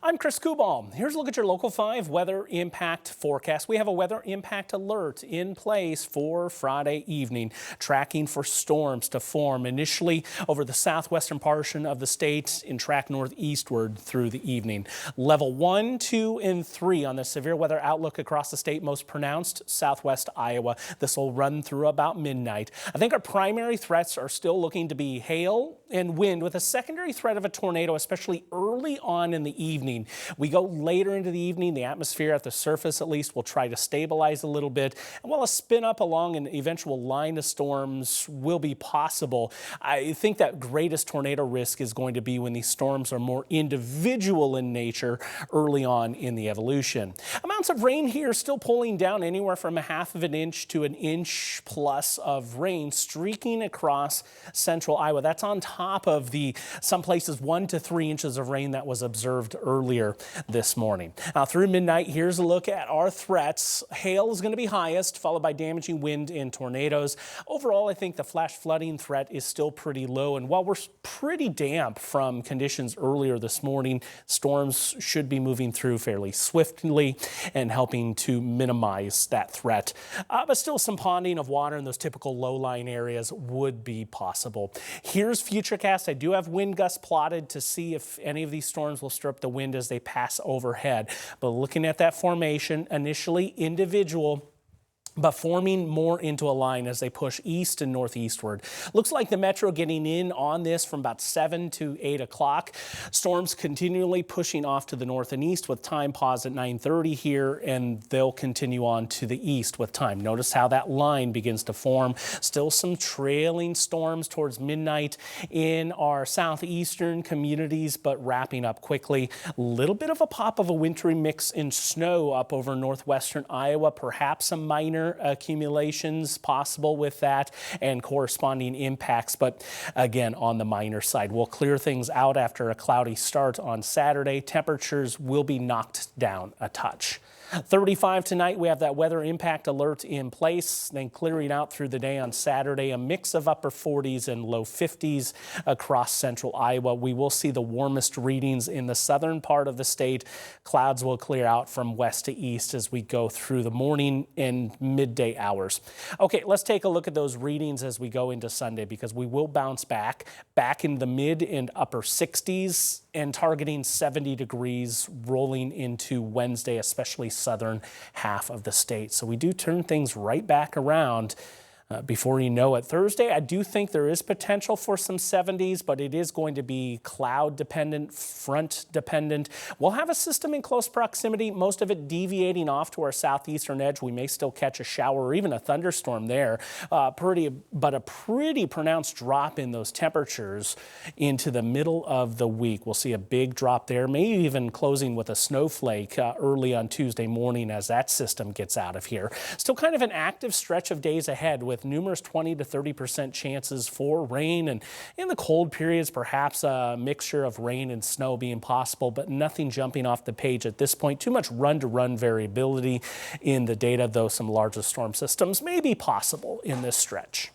I'm Chris Kubal. Here's a look at your local 5 weather impact forecast. We have a weather impact alert in place for Friday evening, tracking for storms to form initially over the southwestern portion of the state and track northeastward through the evening. Level 1, 2, and 3 on the severe weather outlook across the state, most pronounced southwest Iowa. This will run through about midnight. I think our primary threats are still looking to be hail and wind, with a secondary threat of a tornado, especially early on in the evening. We go later into the evening, the atmosphere at the surface at least will try to stabilize a little bit, and while a spin up along an eventual line of storms will be possible, I think that greatest tornado risk is going to be when these storms are more individual in nature early on in the evolution. Amounts of rain here still pulling down anywhere from 1/2 of an inch to an inch plus of rain streaking across central Iowa. That's on top of the some places 1 to 3 inches of rain that was observed earlier this morning. Now through midnight, here's a look at our threats. Hail is going to be highest, followed by damaging wind and tornadoes. Overall, I think the flash flooding threat is still pretty low, and while we're pretty damp from conditions earlier this morning, storms should be moving through fairly swiftly and helping to minimize that threat. But still, some ponding of water in those typical low-lying areas would be possible. Here's futurecast. I do have wind gusts plotted to see if any of these storms will stir up the wind as they pass overhead. But looking at that formation, initially individual, but forming more into a line as they push east and northeastward. Looks like the metro getting in on this from about 7 to 8 o'clock. Storms continually pushing off to the north and east with time pause at 9:30 here, and they'll continue on to the east with time. Notice how that line begins to form. Still some trailing storms towards midnight in our southeastern communities, but wrapping up quickly. A little bit of a pop of a wintry mix in snow up over northwestern Iowa, perhaps some minor accumulations possible with that and corresponding impacts, but again on the minor side. We'll clear things out after a cloudy start on Saturday. Temperatures will be knocked down a touch. 35 tonight. We have that weather impact alert in place, then clearing out through the day on Saturday, a mix of upper 40s and low 50s across central Iowa. We will see the warmest readings in the southern part of the state. Clouds will clear out from west to east as we go through the morning and midday hours. Okay, let's take a look at those readings as we go into Sunday, because we will bounce back in the mid and upper 60s and targeting 70 degrees rolling into Wednesday, especially southern half of the state. So we do turn things right back around before you know it. Thursday, I do think there is potential for some 70s, but it is going to be cloud dependent, front dependent. We'll have a system in close proximity, most of it deviating off to our southeastern edge. We may still catch a shower or even a thunderstorm there. But a pretty pronounced drop in those temperatures into the middle of the week. We'll see a big drop there, maybe even closing with a snowflake early on Tuesday morning as that system gets out of here. Still kind of an active stretch of days ahead with numerous 20 to 30% chances for rain, and in the cold periods perhaps a mixture of rain and snow being possible, but nothing jumping off the page at this point. Too much run-to-run variability in the data, though some larger storm systems may be possible in this stretch.